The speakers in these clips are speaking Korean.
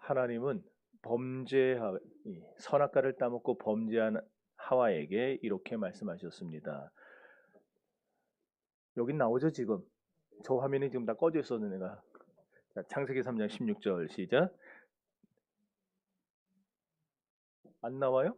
하나님은 선악과를 따먹고 범죄한 하와에게 이렇게 말씀하셨습니다. 여긴 나오죠 지금. 저 화면이 지금 다 꺼져 있었는데 내가. 자, 창세기 3장 16절 시작. 안 나와요?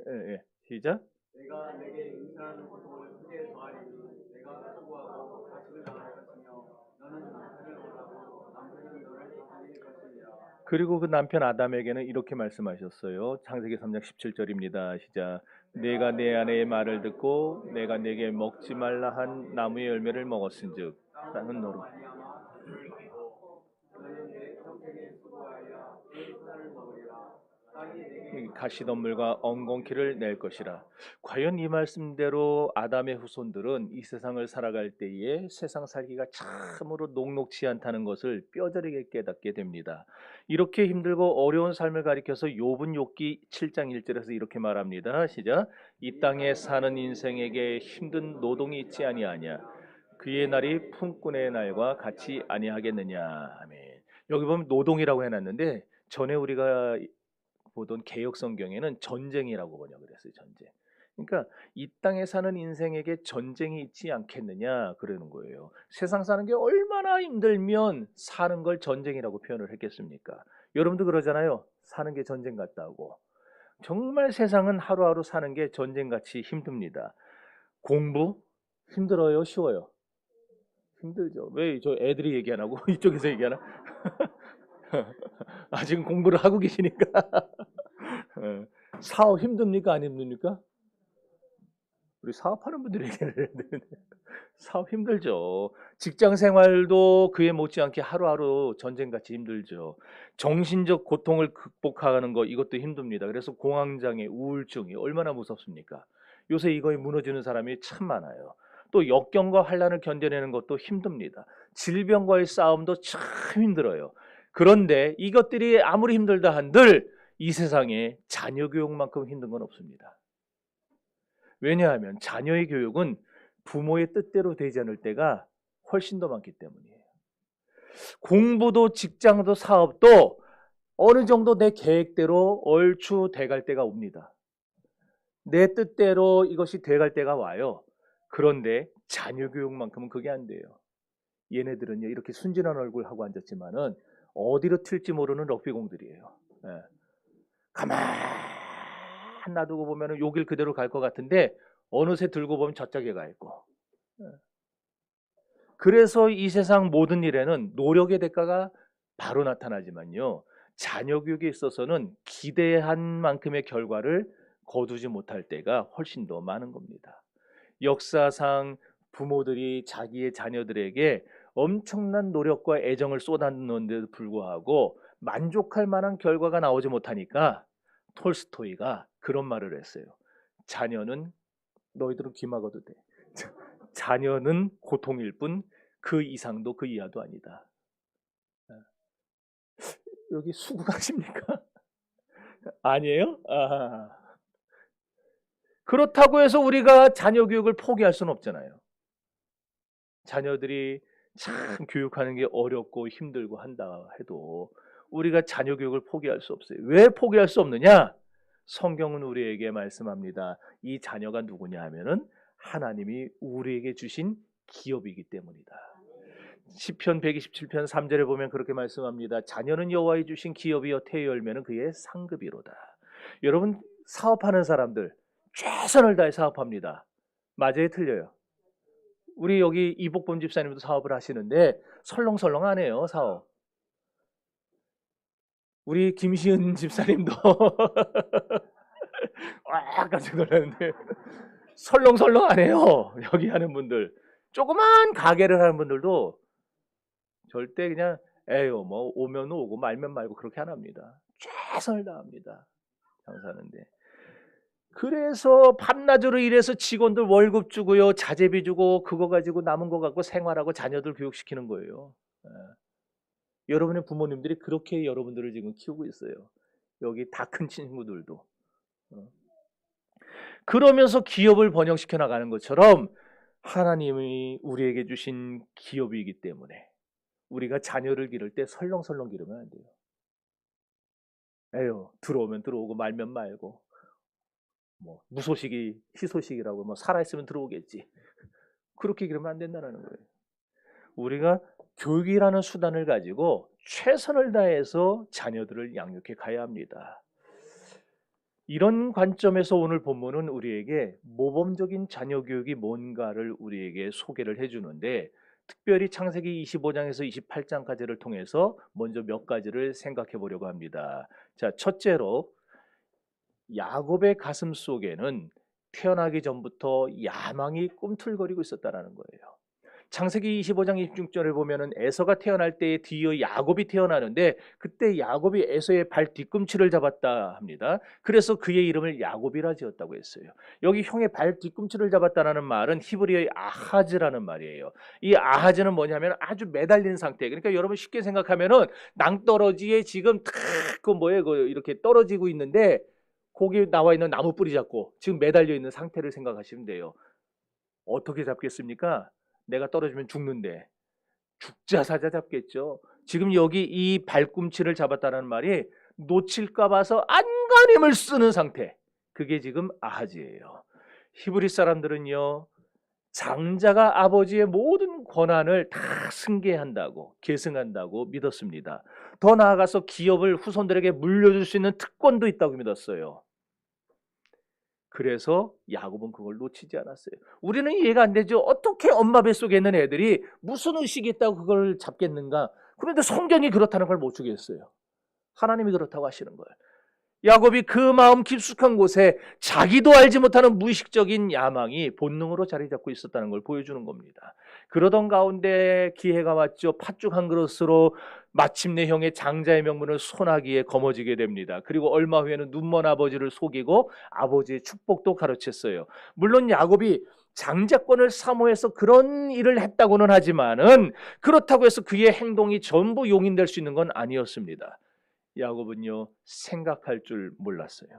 예. 시작. 내가 내게 잉태하는 고통을 크게 더하리니 내가 수고하고 가축을 당할 것이며 너는 남편을 원하고 남편이 너를 살릴 것이니라. 그리고 그 남편 아담에게는 이렇게 말씀하셨어요. 창세기 3장 17절입니다. 시작. 내가 내 아내의 말을 듣고 내가 내게 먹지 말라 한 나무의 열매를 먹었은즉 나는 너로 말미암아 그를 먹고 너는 내 평생에 수고하여 그 손을 먹으리라. 땅이 내게 가시덤불과 엉겅퀴를 낼 것이라. 과연 이 말씀대로 아담의 후손들은 이 세상을 살아갈 때에 세상 살기가 참으로 녹록지 않다는 것을 뼈저리게 깨닫게 됩니다. 이렇게 힘들고 어려운 삶을 가리켜서 욥은 욥기 7장 1절에서 이렇게 말합니다. 시작. 이 땅에 사는 인생에게 힘든 노동이 있지 아니하냐. 그의 날이 품꾼의 날과 같이 아니하겠느냐. 아멘. 여기 보면 노동이라고 해놨는데 전에 우리가 보던 개역 성경에는 전쟁이라고 번역을 했어요. 전쟁. 그러니까 이 땅에 사는 인생에게 전쟁이 있지 않겠느냐 그러는 거예요. 세상 사는 게 얼마나 힘들면 사는 걸 전쟁이라고 표현을 했겠습니까? 여러분도 그러잖아요. 사는 게 전쟁 같다고. 정말 세상은 하루하루 사는 게 전쟁같이 힘듭니다. 공부 힘들어요? 쉬워요? 힘들죠. 왜 저 애들이 얘기 안 하고 이쪽에서 얘기하나? 지금 공부를 하고 계시니까. 사업 힘듭니까? 안 힘듭니까? 우리 사업하는 분들이 얘기를 해야 되는데 사업 힘들죠. 직장 생활도 그에 못지않게 하루하루 전쟁같이 힘들죠. 정신적 고통을 극복하는 거 이것도 힘듭니다. 그래서 공황장애, 우울증이 얼마나 무섭습니까? 요새 이거에 무너지는 사람이 참 많아요. 또 역경과 환난을 견뎌내는 것도 힘듭니다. 질병과의 싸움도 참 힘들어요. 그런데 이것들이 아무리 힘들다 한들 이 세상에 자녀 교육만큼 힘든 건 없습니다. 왜냐하면 자녀의 교육은 부모의 뜻대로 되지 않을 때가 훨씬 더 많기 때문이에요. 공부도 직장도 사업도 어느 정도 내 계획대로 얼추 돼갈 때가 옵니다. 내 뜻대로 이것이 돼갈 때가 와요. 그런데 자녀 교육만큼은 그게 안 돼요. 얘네들은요 이렇게 순진한 얼굴 하고 앉았지만은 어디로 튈지 모르는 럭비공들이에요. 예. 가만 놔두고 보면은 요 길 그대로 갈 것 같은데 어느새 들고 보면 저쪽에 가 있고. 그래서 이 세상 모든 일에는 노력의 대가가 바로 나타나지만요. 자녀 교육에 있어서는 기대한 만큼의 결과를 거두지 못할 때가 훨씬 더 많은 겁니다. 역사상 부모들이 자기의 자녀들에게 엄청난 노력과 애정을 쏟아놓는데도 불구하고 만족할 만한 결과가 나오지 못하니까 톨스토이가 그런 말을 했어요. 자녀는 너희들은 귀 막아도 돼. 자녀는 고통일 뿐 그 이상도 그 이하도 아니다. 여기 수긍하십니까? 아니에요? 그렇다고 해서 우리가 자녀 교육을 포기할 수는 없잖아요. 자녀들이 참 교육하는 게 어렵고 힘들고 한다 해도 우리가 자녀 교육을 포기할 수 없어요. 왜 포기할 수 없느냐? 성경은 우리에게 말씀합니다. 이 자녀가 누구냐 하면은 하나님이 우리에게 주신 기업이기 때문이다. 시편 127편 3절에 보면 그렇게 말씀합니다. 자녀는 여호와의 주신 기업이요 태의 열매는 그의 상급이로다. 여러분 사업하는 사람들 최선을 다해 사업합니다. 맞아요, 틀려요? 우리 여기 이복범 집사님도 사업을 하시는데 설렁설렁 안 해요, 사업. 우리 김시은 집사님도 와 깜짝 놀랐는데 설렁설렁 안 해요. 여기 하는 분들. 조그만 가게를 하는 분들도 절대 그냥 에요 뭐 오면 오고 말면 말고 그렇게 안 합니다. 최선을 다합니다. 장사하는데. 그래서 밤낮으로 일해서 직원들 월급 주고요, 자재비 주고 그거 가지고 남은 거 갖고 생활하고 자녀들 교육시키는 거예요. 예. 여러분의 부모님들이 그렇게 여러분들을 지금 키우고 있어요. 여기 다 큰 친구들도. 그러면서 기업을 번영시켜 나가는 것처럼 하나님이 우리에게 주신 기업이기 때문에 우리가 자녀를 기를 때 설렁설렁 기르면 안 돼요. 에휴, 들어오면 들어오고 말면 말고, 뭐 무소식이 희소식이라고, 뭐 살아있으면 들어오겠지. 그렇게 기르면 안 된다는 거예요. 우리가 교육이라는 수단을 가지고 최선을 다해서 자녀들을 양육해 가야 합니다. 이런 관점에서 오늘 본문은 우리에게 모범적인 자녀 교육이 뭔가를 우리에게 소개를 해주는데, 특별히 창세기 25장에서 28장까지를 통해서 먼저 몇 가지를 생각해 보려고 합니다. 자, 첫째로 야곱의 가슴 속에는 태어나기 전부터 야망이 꿈틀거리고 있었다는 거예요. 창세기 25장 26절을 보면은 에서가 태어날 때에 뒤이어 야곱이 태어나는데, 그때 야곱이 에서의 발 뒤꿈치를 잡았다 합니다. 그래서 그의 이름을 야곱이라 지었다고 했어요. 여기 형의 발 뒤꿈치를 잡았다는 말은 히브리어의 아하즈라는 말이에요. 이 아하즈는 뭐냐면 아주 매달린 상태. 그러니까 여러분 쉽게 생각하면은 낭떠러지에 지금 탁그 뭐예요? 이렇게 떨어지고 있는데 거기 나와 있는 나무 뿌리 잡고 지금 매달려 있는 상태를 생각하시면 돼요. 어떻게 잡겠습니까? 내가 떨어지면 죽는데 죽자 사자 잡겠죠. 지금 여기 이 발꿈치를 잡았다는 말이 놓칠까 봐서 안간힘을 쓰는 상태. 그게 지금 아하지예요. 히브리 사람들은요, 장자가 아버지의 모든 권한을 다 승계한다고, 계승한다고 믿었습니다. 더 나아가서 기업을 후손들에게 물려줄 수 있는 특권도 있다고 믿었어요. 그래서 야곱은 그걸 놓치지 않았어요. 우리는 이해가 안 되죠. 어떻게 엄마 뱃속에 있는 애들이 무슨 의식이 있다고 그걸 잡겠는가? 그런데 성경이 그렇다는 걸 못 주겠어요. 하나님이 그렇다고 하시는 거예요. 야곱이 그 마음 깊숙한 곳에 자기도 알지 못하는 무의식적인 야망이 본능으로 자리 잡고 있었다는 걸 보여주는 겁니다. 그러던 가운데 기회가 왔죠. 팥죽 한 그릇으로 마침내 형의 장자의 명분을 손아귀에 거머쥐게 됩니다. 그리고 얼마 후에는 눈먼 아버지를 속이고 아버지의 축복도 가르쳤어요. 물론 야곱이 장자권을 사모해서 그런 일을 했다고는 하지만은, 그렇다고 해서 그의 행동이 전부 용인될 수 있는 건 아니었습니다. 야곱은요, 생각할 줄 몰랐어요.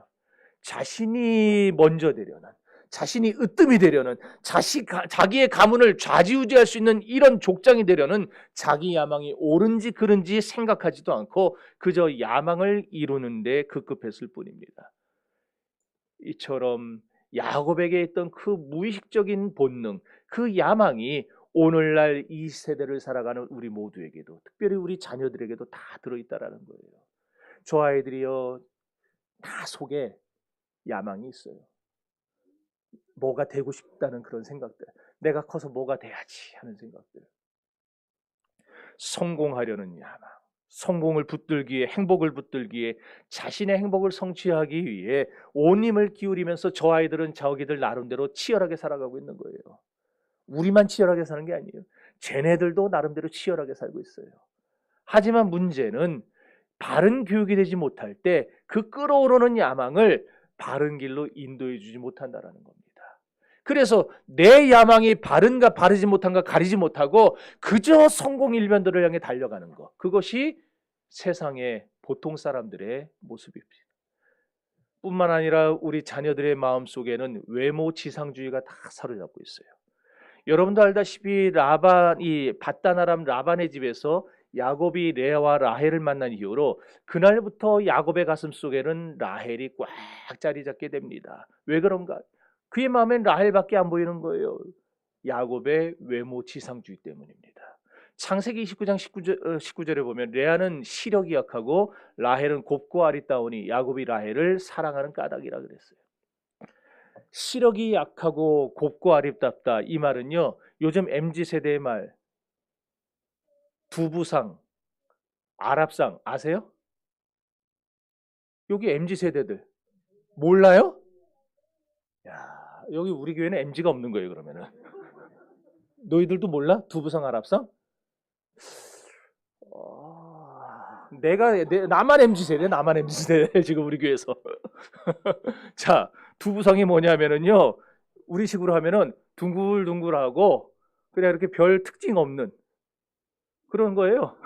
자신이 먼저 되려는, 자신이 으뜸이 되려는, 자기의 가문을 좌지우지할 수 있는 이런 족장이 되려는 자기 야망이 옳은지 그른지 생각하지도 않고 그저 야망을 이루는데 급급했을 뿐입니다. 이처럼 야곱에게 있던 그 무의식적인 본능, 그 야망이 오늘날 이 세대를 살아가는 우리 모두에게도, 특별히 우리 자녀들에게도 다 들어있다라는 거예요. 저 아이들이요, 다 속에 야망이 있어요. 뭐가 되고 싶다는 그런 생각들, 내가 커서 뭐가 돼야지 하는 생각들, 성공하려는 야망, 성공을 붙들기에, 행복을 붙들기에, 자신의 행복을 성취하기 위해 온 힘을 기울이면서 저 아이들은 자기들 나름대로 치열하게 살아가고 있는 거예요. 우리만 치열하게 사는 게 아니에요. 쟤네들도 나름대로 치열하게 살고 있어요. 하지만 문제는 바른 교육이 되지 못할 때 그 끓어오르는 야망을 바른 길로 인도해 주지 못한다라는 겁니다. 그래서 내 야망이 바른가 바르지 못한가 가리지 못하고 그저 성공 일변들을 향해 달려가는 것, 그것이 세상의 보통 사람들의 모습입니다. 뿐만 아니라 우리 자녀들의 마음속에는 외모 지상주의가 다 사로잡고 있어요. 여러분도 알다시피 이 밧단 아람 라반의 집에서 야곱이 레아와 라헬을 만난 이후로 그날부터 야곱의 가슴 속에는 라헬이 꽉 자리 잡게 됩니다. 왜 그런가? 그의 마음엔 라헬밖에 안 보이는 거예요. 야곱의 외모 지상주의 때문입니다. 창세기 29장 19절에 보면 레아는 시력이 약하고 라헬은 곱고 아리따우니 야곱이 라헬을 사랑하는 까닭이라 그랬어요. 시력이 약하고 곱고 아리따다, 이 말은요, 요즘 MZ세대의 말, 두부상, 아랍상 아세요? 여기 MZ세대들 몰라요? 야, 여기 우리 교회는 MZ가 없는 거예요. 그러면은 너희들도 몰라? 두부상, 아랍상? 나만 MZ세대, 나만 MZ세대 지금 우리 교회에서. 자, 두부상이 뭐냐면은요, 우리 식으로 하면은 둥글둥글하고 그냥 이렇게 별 특징 없는 그런 거예요.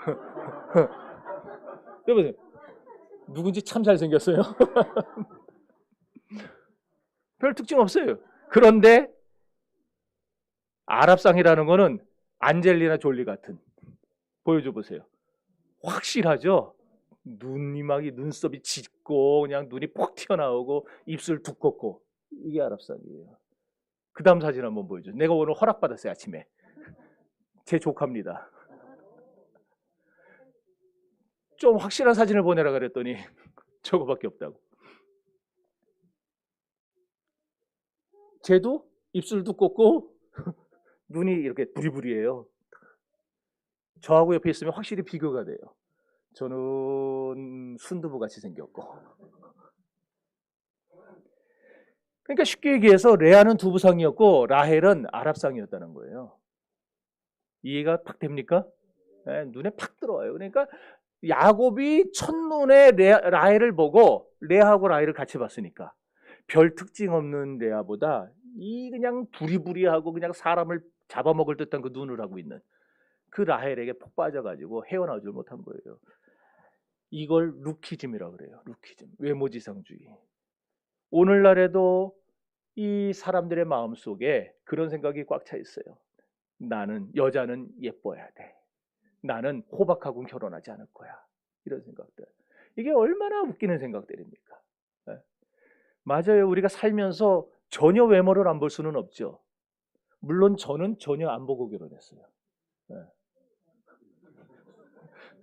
여보세요, 누군지 참 잘생겼어요. 별 특징 없어요. 그런데 아랍상이라는 거는 안젤리나 졸리 같은, 보여줘 보세요. 확실하죠? 눈썹이 짙고 그냥 눈이 퍽 튀어나오고 입술 두껍고 이게 아랍상이에요. 그 다음 사진 한번 보여줘. 내가 오늘 허락받았어요 아침에. 제 조카입니다. 좀 확실한 사진을 보내라 그랬더니 저거밖에 없다고. 쟤도 입술 두껍고 눈이 이렇게 부리부리해요. 저하고 옆에 있으면 확실히 비교가 돼요. 저는 순두부 같이 생겼고. 그러니까 쉽게 얘기해서 레아는 두부상이었고 라헬은 아랍상이었다는 거예요. 이해가 팍 됩니까? 네, 눈에 팍 들어와요. 그러니까 야곱이 첫눈에 라헬을 보고 레아하고 라헬을 같이 봤으니까 별 특징 없는 레아보다 이 그냥 부리부리하고 그냥 사람을 잡아먹을 듯한 그 눈을 하고 있는 그 라헬에게 폭 빠져가지고 헤어나오질 못한 거예요. 이걸 루키즘이라고 그래요. 루키즘, 외모지상주의. 오늘날에도 이 사람들의 마음속에 그런 생각이 꽉 차 있어요. 여자는 예뻐야 돼. 나는 호박하고는 결혼하지 않을 거야. 이런 생각들. 이게 얼마나 웃기는 생각들입니까? 네. 맞아요. 우리가 살면서 전혀 외모를 안 볼 수는 없죠. 물론 저는 전혀 안 보고 결혼했어요. 네.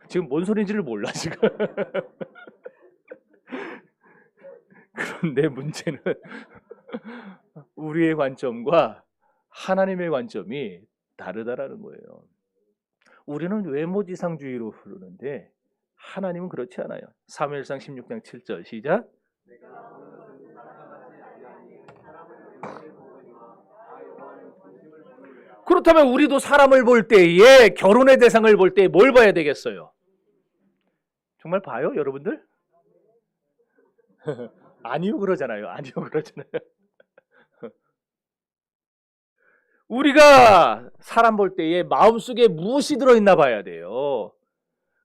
지금 뭔 소리인지를 몰라 지금. 그런데 문제는 우리의 관점과 하나님의 관점이 다르다라는 거예요. 우리는 외모지상주의로 부르는데 하나님은 그렇지 않아요. 사무엘상 16장 7절 시작. 그렇다면 우리도 사람을 볼 때에 결혼의 대상을 볼 때 뭘 봐야 되겠어요? 정말 봐요, 여러분들? 아니요 그러잖아요. 아니요 그러잖아요. 우리가 사람 볼 때에 마음속에 무엇이 들어있나 봐야 돼요.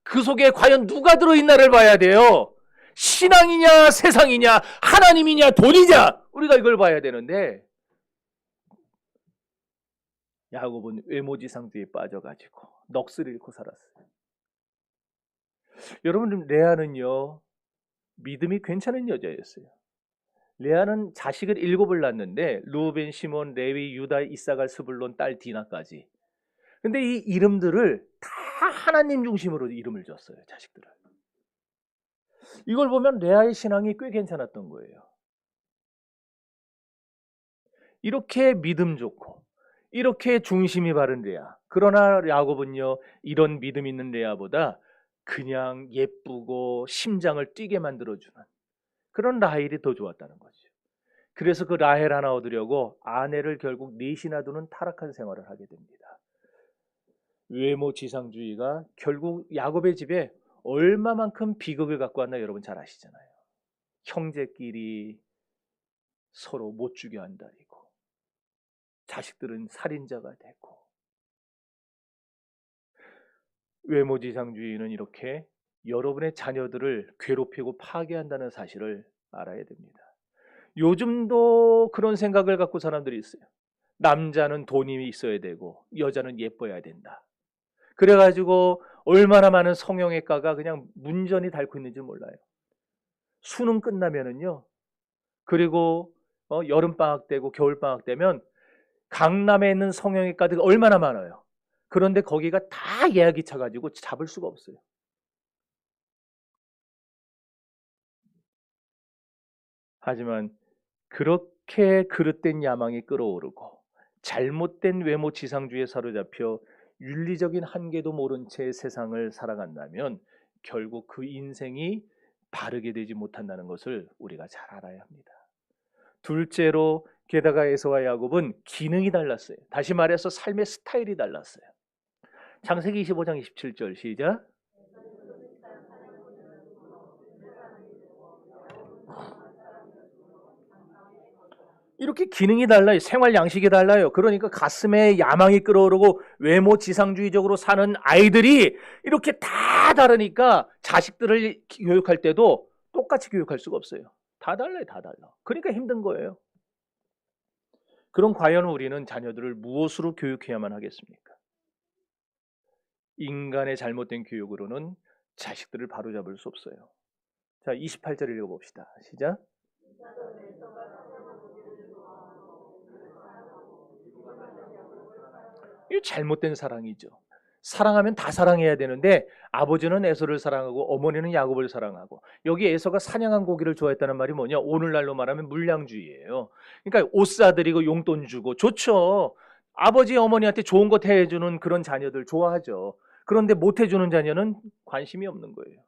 그 속에 과연 누가 들어있나를 봐야 돼요. 신앙이냐 세상이냐 하나님이냐 돈이냐 우리가 이걸 봐야 되는데 야곱은 외모지상주의에 빠져가지고 넋을 잃고 살았어요. 여러분 레아는요 믿음이 괜찮은 여자였어요. 레아는 자식을 7을 낳았는데 루벤, 시몬, 레위, 유다, 이사갈, 스불론, 딸 디나까지. 근데 이 이름들을 다 하나님 중심으로 이름을 줬어요. 자식들을. 이걸 보면 레아의 신앙이 꽤 괜찮았던 거예요. 이렇게 믿음 좋고 이렇게 중심이 바른 레아. 그러나 야곱은요 이런 믿음 있는 레아보다 그냥 예쁘고 심장을 뛰게 만들어주는 그런 라헬이 더 좋았다는 거죠. 그래서 그 라헬 하나 얻으려고 아내를 결국 넷이나 두는 타락한 생활을 하게 됩니다. 외모지상주의가 결국 야곱의 집에 얼마만큼 비극을 갖고 왔나 여러분 잘 아시잖아요. 형제끼리 서로 못 죽여 한다리고 자식들은 살인자가 되고 외모지상주의는 이렇게 여러분의 자녀들을 괴롭히고 파괴한다는 사실을 알아야 됩니다. 요즘도 그런 생각을 갖고 사람들이 있어요. 남자는 돈이 있어야 되고 여자는 예뻐야 된다. 그래가지고 얼마나 많은 성형외과가 그냥 문전이 닳고 있는지 몰라요. 수능 끝나면은요. 그리고 여름방학 되고 겨울방학 되면 강남에 있는 성형외과들이 얼마나 많아요. 그런데 거기가 다 예약이 차가지고 잡을 수가 없어요. 하지만 그렇게 그릇된 야망이 끌어오르고 잘못된 외모 지상주의에 사로잡혀 윤리적인 한계도 모른 채 세상을 살아간다면 결국 그 인생이 바르게 되지 못한다는 것을 우리가 잘 알아야 합니다. 둘째로 게다가 에서와 야곱은 기능이 달랐어요. 다시 말해서 삶의 스타일이 달랐어요. 창세기 25장 27절 시작. 이렇게 기능이 달라요. 생활 양식이 달라요. 그러니까 가슴에 야망이 끌어오르고 외모 지상주의적으로 사는 아이들이 이렇게 다 다르니까 자식들을 교육할 때도 똑같이 교육할 수가 없어요. 다 달라요. 다 달라. 그러니까 힘든 거예요. 그럼 과연 우리는 자녀들을 무엇으로 교육해야만 하겠습니까? 인간의 잘못된 교육으로는 자식들을 바로잡을 수 없어요. 자, 28절 읽어봅시다. 시작. 이거 잘못된 사랑이죠. 사랑하면 다 사랑해야 되는데 아버지는 에서를 사랑하고 어머니는 야곱을 사랑하고, 여기 에서가 사냥한 고기를 좋아했다는 말이 뭐냐? 오늘날로 말하면 물량주의예요. 그러니까 옷 사드리고 용돈 주고 좋죠. 아버지 어머니한테 좋은 것 해주는 그런 자녀들 좋아하죠. 그런데 못 해주는 자녀는 관심이 없는 거예요.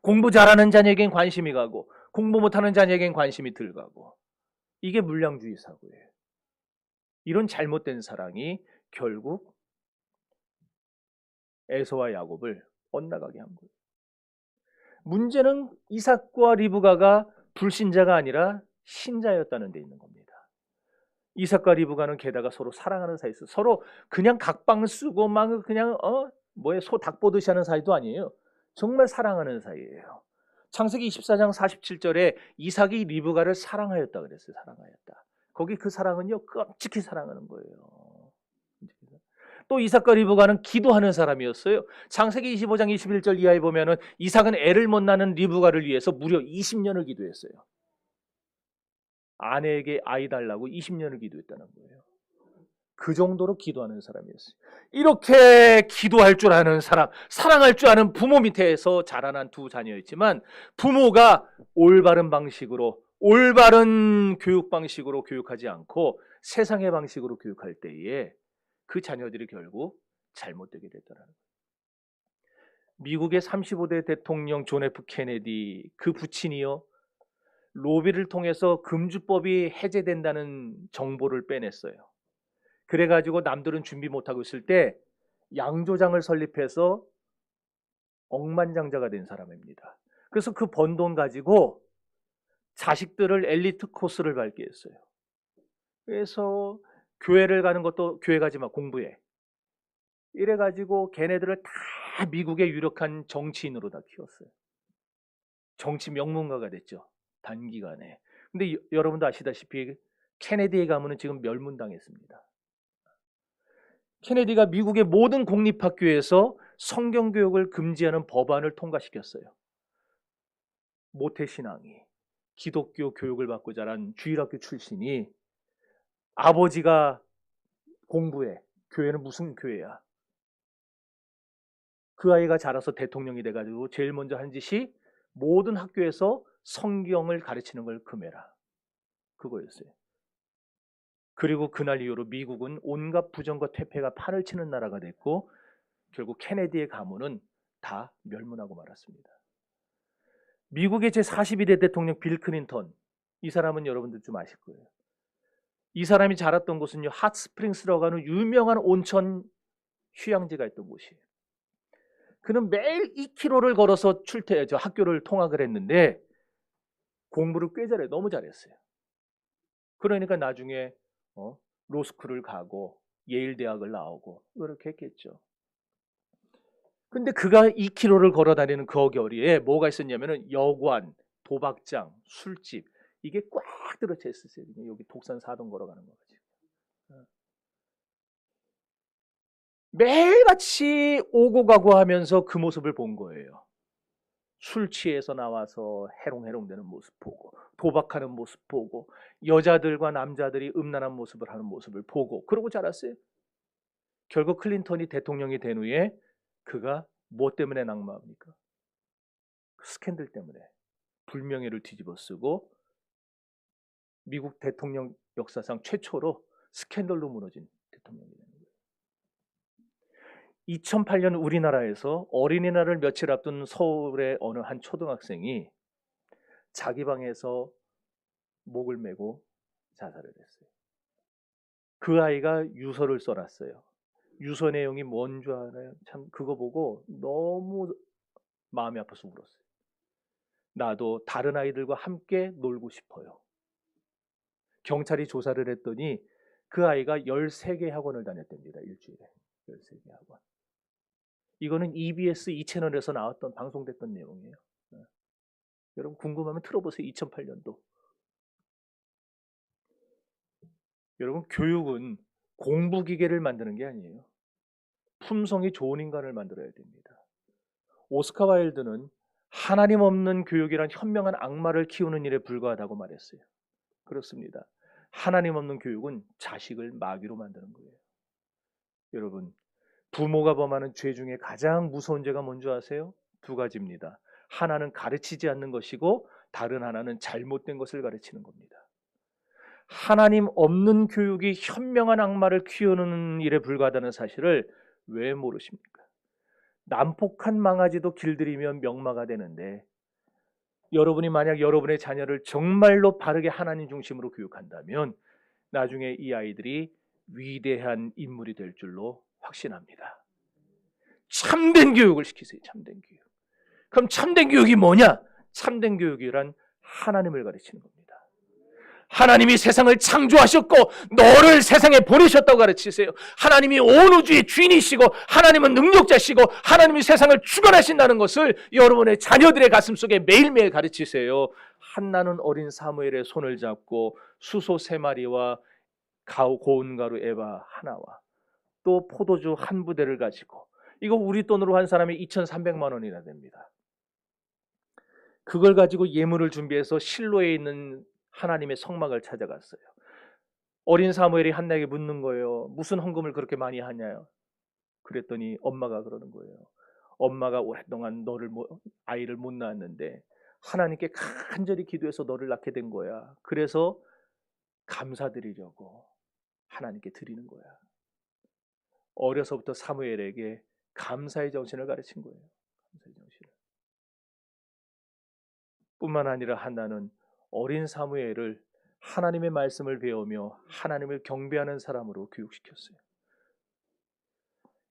공부 잘하는 자녀에겐 관심이 가고 공부 못하는 자녀에겐 관심이 덜 가고, 이게 물량주의 사고예요. 이런 잘못된 사랑이 결국 에서와 야곱을 엇나가게 한 거예요. 문제는 이삭과 리브가가 불신자가 아니라 신자였다는 데 있는 겁니다. 이삭과 리브가는 게다가 서로 사랑하는 사이였어요. 서로 그냥 각방 쓰고 막 그냥 소 닭 보듯이 하는 사이도 아니에요. 정말 사랑하는 사이예요. 창세기 24장 47절에 이삭이 리브가를 사랑하였다 그랬어요. 사랑하였다. 거기 그 사랑은요, 끔찍히 사랑하는 거예요. 또 이삭과 리브가는 기도하는 사람이었어요. 창세기 25장 21절 이하에 보면은 이삭은 애를 못 낳는 리브가를 위해서 무려 20년을 기도했어요. 아내에게 아이 달라고 20년을 기도했다는 거예요. 그 정도로 기도하는 사람이었어요. 이렇게 기도할 줄 아는 사람, 사랑할 줄 아는 부모 밑에서 자라난 두 자녀였지만, 부모가 올바른 방식으로, 올바른 교육 방식으로 교육하지 않고 세상의 방식으로 교육할 때에 그 자녀들이 결국 잘못되게 됐더라는 거예요. 미국의 35대 대통령 존 F 케네디, 그 부친이요, 로비를 통해서 금주법이 해제된다는 정보를 빼냈어요. 그래가지고 남들은 준비 못하고 있을 때 양조장을 설립해서 억만장자가 된 사람입니다. 그래서 그 번 돈 가지고 자식들을 엘리트 코스를 밟게 했어요. 그래서 교회를 가는 것도 교회 가지 마, 공부해. 이래가지고 걔네들을 다 미국의 유력한 정치인으로 다 키웠어요. 정치 명문가가 됐죠, 단기간에. 근데 여러분도 아시다시피 케네디의 가문은 지금 멸문당했습니다. 케네디가 미국의 모든 공립학교에서 성경교육을 금지하는 법안을 통과시켰어요. 모태신앙이, 기독교 교육을 받고 자란 주일학교 출신이 아버지가 공부해, 교회는 무슨 교회야? 그 아이가 자라서 대통령이 돼가지고 제일 먼저 한 짓이 모든 학교에서 성경을 가르치는 걸 금해라, 그거였어요. 그리고 그날 이후로 미국은 온갖 부정과 퇴폐가 판을 치는 나라가 됐고, 결국 케네디의 가문은 다 멸문하고 말았습니다. 미국의 제42대 대통령 빌 클린턴, 이 사람은 여러분들 좀 아실 거예요. 이 사람이 자랐던 곳은요, 핫스프링스라고 하는 유명한 온천 휴양지가 있던 곳이에요. 그는 매일 2km를 걸어서 학교를 통학을 했는데 공부를 꽤 잘해, 너무 잘했어요. 그러니까 나중에 로스쿨을 가고 예일 대학을 나오고 그렇게 했겠죠. 근데 그가 2km를 걸어 다니는 그 거리에 뭐가 있었냐면은 여관, 도박장, 술집, 이게 꽉 들어차 있었어요. 여기 독산 4동 걸어가는 거지. 매일같이 오고 가고 하면서 그 모습을 본 거예요. 술 취해서 나와서 해롱해롱대는 모습 보고, 도박하는 모습 보고, 여자들과 남자들이 음란한 모습을 하는 모습을 보고, 그러고 자랐어요. 결국 클린턴이 대통령이 된 후에 그가 뭐 때문에 낙마합니까? 스캔들 때문에 불명예를 뒤집어쓰고 미국 대통령 역사상 최초로 스캔들로 무너진 대통령이 되는 거예요. 2008년 우리나라에서 어린이날을 며칠 앞둔 서울의 어느 한 초등학생이 자기 방에서 목을 메고 자살을 했어요. 그 아이가 유서를 써놨어요. 유서 내용이 뭔 줄 알아요? 참 그거 보고 너무 마음이 아파서 울었어요. 나도 다른 아이들과 함께 놀고 싶어요. 경찰이 조사를 했더니 그 아이가 13개 학원을 다녔답니다. 일주일에 13개 학원. 이거는 EBS 2채널에서 나왔던, 방송됐던 내용이에요. 여러분 궁금하면 틀어보세요. 2008년도. 여러분 교육은 공부 기계를 만드는 게 아니에요. 품성이 좋은 인간을 만들어야 됩니다. 오스카 와일드는 하나님 없는 교육이란 현명한 악마를 키우는 일에 불과하다고 말했어요. 그렇습니다. 하나님 없는 교육은 자식을 마귀로 만드는 거예요. 여러분, 부모가 범하는 죄 중에 가장 무서운 죄가 뭔지 아세요? 두 가지입니다. 하나는 가르치지 않는 것이고 다른 하나는 잘못된 것을 가르치는 겁니다. 하나님 없는 교육이 현명한 악마를 키우는 일에 불과하다는 사실을 왜 모르십니까? 난폭한 망아지도 길들이면 명마가 되는데, 여러분이 만약 여러분의 자녀를 정말로 바르게 하나님 중심으로 교육한다면 나중에 이 아이들이 위대한 인물이 될 줄로 확신합니다. 참된 교육을 시키세요. 참된 교육. 그럼 참된 교육이 뭐냐? 참된 교육이란 하나님을 가르치는 겁니다. 하나님이 세상을 창조하셨고 너를 세상에 보내셨다고 가르치세요. 하나님이 온 우주의 주인이시고 하나님은 능력자시고 하나님이 세상을 주관하신다는 것을 여러분의 자녀들의 가슴속에 매일매일 가르치세요. 한나는 어린 사무엘의 손을 잡고 수소 3마리와 고운 가루 에바 하나와 또 포도주 한 부대를 가지고, 이거 우리 돈으로 한 사람이 2,300만 원이나 됩니다. 그걸 가지고 예물을 준비해서 실로에 있는 하나님의 성막을 찾아갔어요. 어린 사무엘이 한나에게 묻는 거예요. 무슨 헌금을 그렇게 많이 하냐요? 그랬더니 엄마가 그러는 거예요. 엄마가 오랫동안 아이를 못 낳았는데 하나님께 간절히 기도해서 너를 낳게 된 거야. 그래서 감사드리려고 하나님께 드리는 거야. 어려서부터 사무엘에게 감사의 정신을 가르친 거예요. 감사의 정신을. 뿐만 아니라 한나는 어린 사무엘을 하나님의 말씀을 배우며 하나님을 경배하는 사람으로 교육시켰어요.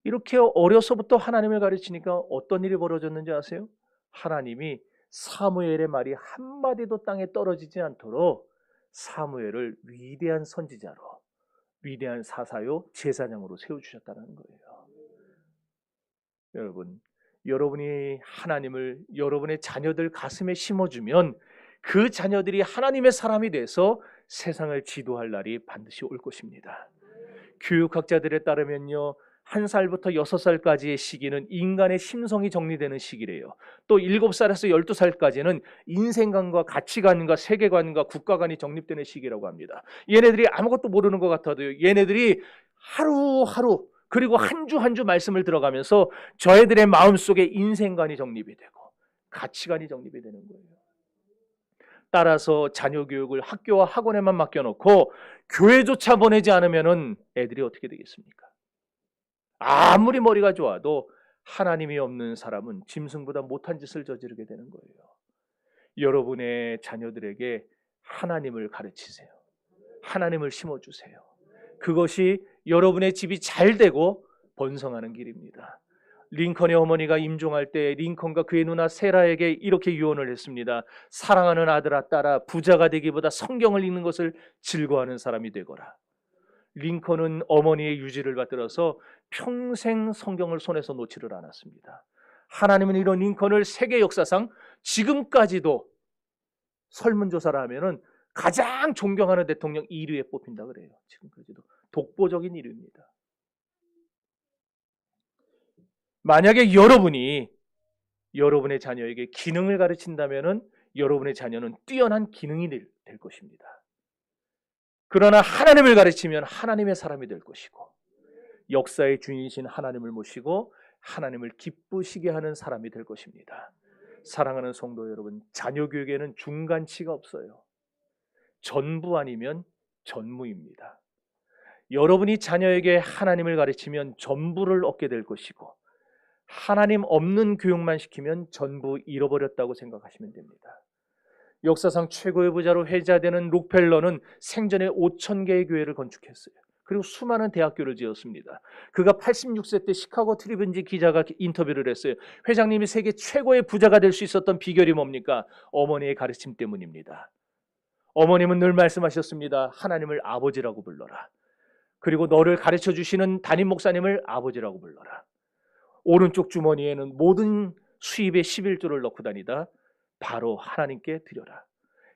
이렇게 어려서부터 하나님을 가르치니까 어떤 일이 벌어졌는지 아세요? 하나님이 사무엘의 말이 한마디도 땅에 떨어지지 않도록 사무엘을 위대한 선지자로, 위대한 사사요 제사장으로 세워주셨다는 거예요. 여러분, 여러분이 하나님을 여러분의 자녀들 가슴에 심어주면 그 자녀들이 하나님의 사람이 돼서 세상을 지도할 날이 반드시 올 것입니다. 교육학자들에 따르면요, 1살부터 6살까지의 시기는 인간의 심성이 정리되는 시기래요. 또 7살에서 12살까지는 인생관과 가치관과 세계관과 국가관이 정립되는 시기라고 합니다. 얘네들이 아무것도 모르는 것 같아도 얘네들이 하루하루 그리고 한 주 한 주 말씀을 들어가면서 저희들의 마음속에 인생관이 정립이 되고 가치관이 정립이 되는 거예요. 따라서 자녀 교육을 학교와 학원에만 맡겨놓고 교회조차 보내지 않으면 애들이 어떻게 되겠습니까? 아무리 머리가 좋아도 하나님이 없는 사람은 짐승보다 못한 짓을 저지르게 되는 거예요. 여러분의 자녀들에게 하나님을 가르치세요. 하나님을 심어주세요. 그것이 여러분의 집이 잘 되고 번성하는 길입니다. 링컨의 어머니가 임종할 때 링컨과 그의 누나 세라에게 이렇게 유언을 했습니다. 사랑하는 아들아 딸아, 부자가 되기보다 성경을 읽는 것을 즐거워하는 사람이 되거라. 링컨은 어머니의 유지를 받들어서 평생 성경을 손에서 놓지를 않았습니다. 하나님은 이런 링컨을 세계 역사상 지금까지도 설문조사를 하면은 가장 존경하는 대통령 1위에 뽑힌다 그래요. 지금까지도 독보적인 1위입니다. 만약에 여러분이 여러분의 자녀에게 기능을 가르친다면은 여러분의 자녀는 뛰어난 기능이 될 것입니다. 그러나 하나님을 가르치면 하나님의 사람이 될 것이고 역사의 주인이신 하나님을 모시고 하나님을 기쁘시게 하는 사람이 될 것입니다. 사랑하는 성도 여러분, 자녀 교육에는 중간치가 없어요. 전부 아니면 전무입니다. 여러분이 자녀에게 하나님을 가르치면 전부를 얻게 될 것이고 하나님 없는 교육만 시키면 전부 잃어버렸다고 생각하시면 됩니다. 역사상 최고의 부자로 회자되는 록펠러는 생전에 5,000개의 교회를 건축했어요. 그리고 수많은 대학교를 지었습니다. 그가 86세 때 시카고 트리뷴지 기자가 인터뷰를 했어요. 회장님이 세계 최고의 부자가 될 수 있었던 비결이 뭡니까? 어머니의 가르침 때문입니다. 어머님은 늘 말씀하셨습니다. 하나님을 아버지라고 불러라. 그리고 너를 가르쳐 주시는 담임 목사님을 아버지라고 불러라. 오른쪽 주머니에는 모든 수입의 11조를 넣고 다니다 바로 하나님께 드려라.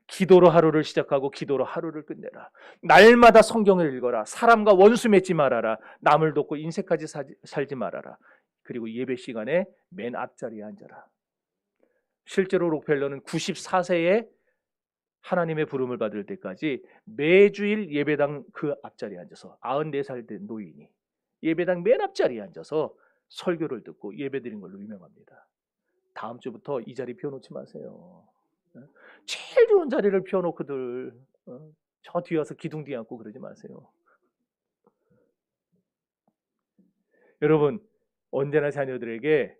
기도로 하루를 시작하고 기도로 하루를 끝내라. 날마다 성경을 읽어라. 사람과 원수 맺지 말아라. 남을 돕고 인색하지 살지 말아라. 그리고 예배 시간에 맨 앞자리에 앉아라. 실제로 록펠러는 94세에 하나님의 부름을 받을 때까지 매주일 예배당 그 앞자리에 앉아서 94살 된 노인이 예배당 맨 앞자리에 앉아서 설교를 듣고 예배드린 걸로 유명합니다. 다음 주부터 이 자리 비워놓지 마세요. 제일 좋은 자리를 비워놓고들 저 뒤에 와서 기둥 뒤에 앉고 그러지 마세요. 여러분, 언제나 자녀들에게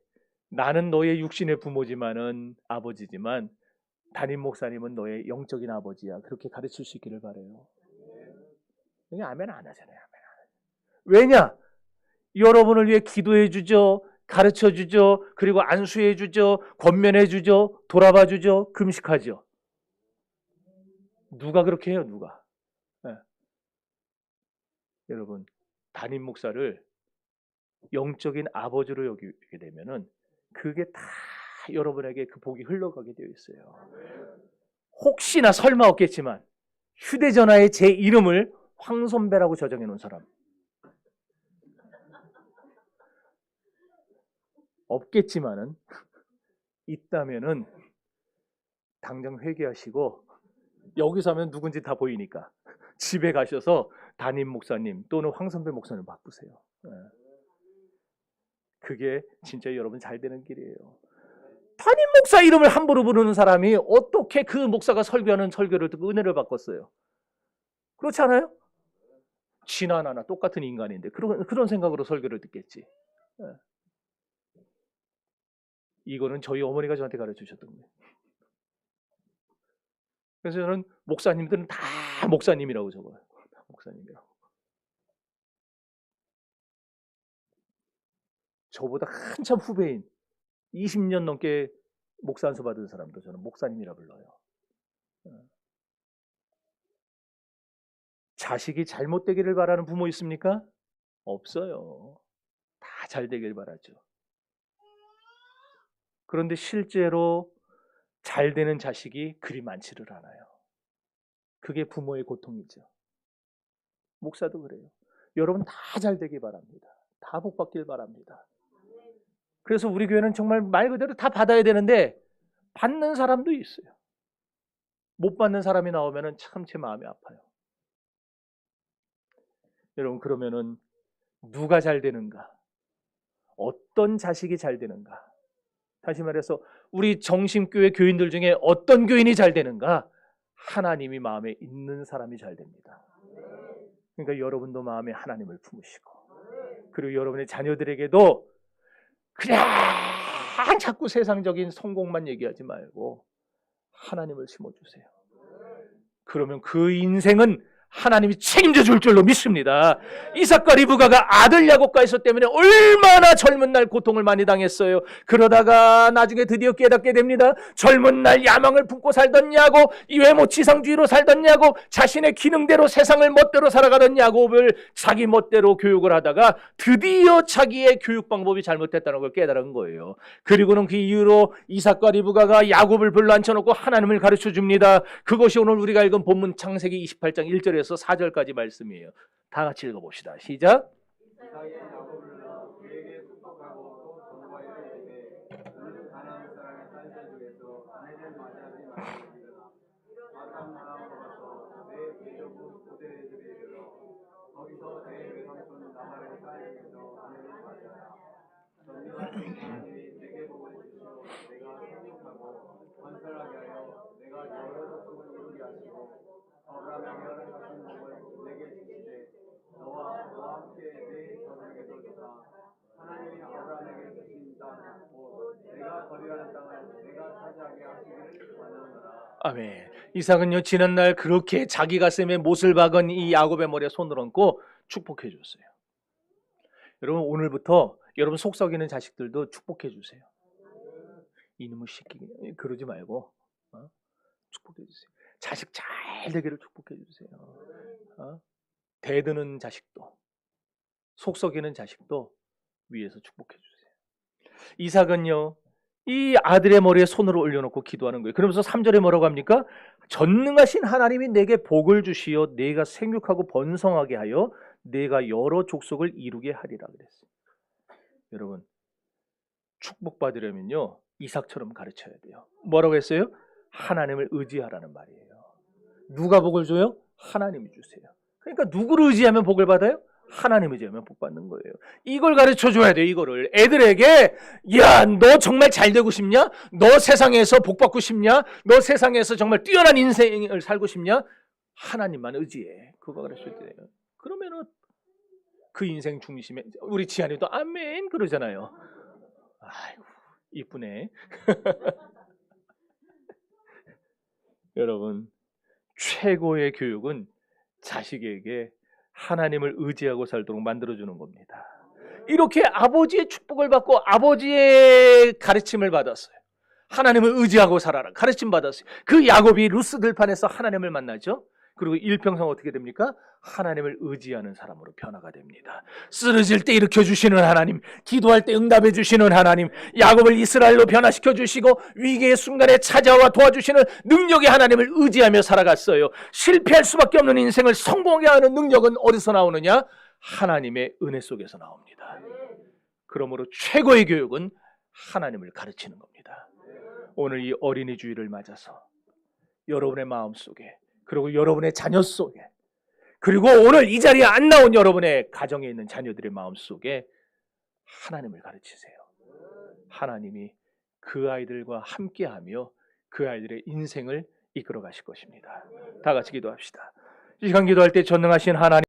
나는 너의 육신의 부모지만은 아버지지만 담임 목사님은 너의 영적인 아버지야. 그렇게 가르칠 수 있기를 바라요. 그냥 아멘 안 하잖아요. 왜냐? 여러분을 위해 기도해 주죠. 가르쳐 주죠. 그리고 안수해 주죠. 권면해 주죠. 돌아봐 주죠. 금식하죠. 누가 그렇게 해요? 누가? 네. 여러분, 담임 목사를 영적인 아버지로 여기게 되면은 그게 다 여러분에게 그 복이 흘러가게 되어 있어요. 혹시나 설마 없겠지만 휴대전화에 제 이름을 황선배라고 저장해 놓은 사람 없겠지만은 있다면은 당장 회개하시고 여기서 하면 누군지 다 보이니까 집에 가셔서 담임 목사님 또는 황선배 목사님 바꾸세요. 그게 진짜 여러분 잘 되는 길이에요. 담임 목사 이름을 함부로 부르는 사람이 어떻게 그 목사가 설교하는 설교를 듣고 은혜를 받겠어요? 그렇지 않아요? 지나 나나 똑같은 인간인데 그런 생각으로 설교를 듣겠지. 이거는 저희 어머니가 저한테 가르쳐주셨던 거예요. 그래서 저는 목사님들은 다 목사님이라고 적어요. 다 목사님이라고. 저보다 한참 후배인 20년 넘게 목사 안수 받은 사람도 저는 목사님이라 불러요. 자식이 잘못되기를 바라는 부모 있습니까? 없어요. 다 잘 되길 바라죠. 그런데 실제로 잘 되는 자식이 그리 많지를 않아요. 그게 부모의 고통이죠. 목사도 그래요. 여러분 다 잘 되길 바랍니다. 다 복 받길 바랍니다. 그래서 우리 교회는 정말 말 그대로 다 받아야 되는데 받는 사람도 있어요. 못 받는 사람이 나오면 참 제 마음이 아파요. 여러분 그러면은 누가 잘 되는가? 어떤 자식이 잘 되는가? 다시 말해서 우리 정심교회 교인들 중에 어떤 교인이 잘 되는가? 하나님이 마음에 있는 사람이 잘 됩니다. 그러니까 여러분도 마음에 하나님을 품으시고 그리고 여러분의 자녀들에게도 그냥 자꾸 세상적인 성공만 얘기하지 말고 하나님을 심어주세요. 그러면 그 인생은 하나님이 책임져 줄 줄로 믿습니다. 이삭과 리브가가 아들 야곱과 있었기 때문에 얼마나 젊은 날 고통을 많이 당했어요. 그러다가 나중에 드디어 깨닫게 됩니다. 젊은 날 야망을 품고 살던 야곱, 이 외모 지상주의로 살던 야곱, 자신의 기능대로 세상을 멋대로 살아가던 야곱을 자기 멋대로 교육을 하다가 드디어 자기의 교육 방법이 잘못됐다는 걸 깨달은 거예요. 그리고는 그 이후로 이삭과 리브가가 야곱을 불러 앉혀놓고 하나님을 가르쳐 줍니다. 그것이 오늘 우리가 읽은 본문 창세기 28장 1절에서 4절까지 말씀이에요. 다 같이 읽어봅시다. 시작. 이삭이 야곱을 불러 그에게 축복하고 또 전과에 이르되 너는 가나안 사람의 딸들 중에서 아내를 맞이하지 말지니라. 아람 나라 걸어서 내 대적국 고대에게 이르러 거기서 내 외삼촌 나발의 딸 중에서 아내를 맞이하라. 전능하신 하나님이 내게 복을 주시고 내가 생육하고 건설하게 하여 내가 여러 족속을 이루게 하시고 아브라함에게 허락하신 복을 내게 주시되 너와 함께 내 자손에게도 주사 하나님이 아브라함에게 주신 땅 곧 내가 거리라는 땅을 내가 차지하게 하시기를 원하노라. 아멘. 이삭은요 지난날 그렇게 자기 가슴에 못을 박은 이 야곱의 머리에 손을 얹고 축복해 줬어요. 여러분 오늘부터 여러분 속 썩이는 자식들도 축복해 주세요. 이놈의 새끼 그러지 말고 축복해 주세요. 자식 잘 되기를 축복해 주세요. 대드는 자식도 속 썩이는 자식도 위에서 축복해 주세요. 이삭은요 이 아들의 머리에 손으로 올려놓고 기도하는 거예요. 그러면서 3절에 뭐라고 합니까? 전능하신 하나님이 내게 복을 주시어 내가 생육하고 번성하게 하여 내가 여러 족속을 이루게 하리라 그랬어요. 여러분, 축복받으려면요 이삭처럼 가르쳐야 돼요. 뭐라고 했어요? 하나님을 의지하라는 말이에요. 누가 복을 줘요? 하나님이 주세요. 그러니까 누구를 의지하면 복을 받아요? 하나님 의지하면 복 받는 거예요. 이걸 가르쳐 줘야 돼요. 이거를 애들에게, 야, 너 정말 잘 되고 싶냐? 너 세상에서 복 받고 싶냐? 너 세상에서 정말 뛰어난 인생을 살고 싶냐? 하나님만 의지해. 그거 가르쳐야 돼요. 그러면은 그 인생 중심에 우리 지한이도 아멘 그러잖아요. 아이고 이쁘네. 여러분, 최고의 교육은 자식에게 하나님을 의지하고 살도록 만들어주는 겁니다. 이렇게 아버지의 축복을 받고 아버지의 가르침을 받았어요. 하나님을 의지하고 살아라 가르침 받았어요. 그 야곱이 루스 들판에서 하나님을 만나죠. 그리고 일평생 어떻게 됩니까? 하나님을 의지하는 사람으로 변화가 됩니다. 쓰러질 때 일으켜주시는 하나님, 기도할 때 응답해 주시는 하나님, 야곱을 이스라엘로 변화시켜 주시고 위기의 순간에 찾아와 도와주시는 능력의 하나님을 의지하며 살아갔어요. 실패할 수밖에 없는 인생을 성공하게 하는 능력은 어디서 나오느냐? 하나님의 은혜 속에서 나옵니다. 그러므로 최고의 교육은 하나님을 가르치는 겁니다. 오늘 이 어린이 주일을 맞아서 여러분의 마음속에, 그리고 여러분의 자녀 속에, 그리고 오늘 이 자리에 안 나온 여러분의 가정에 있는 자녀들의 마음속에 하나님을 가르치세요. 하나님이 그 아이들과 함께하며 그 아이들의 인생을 이끌어 가실 것입니다. 다 같이 기도합시다. 이 시간 기도할 때 전능하신 하나님,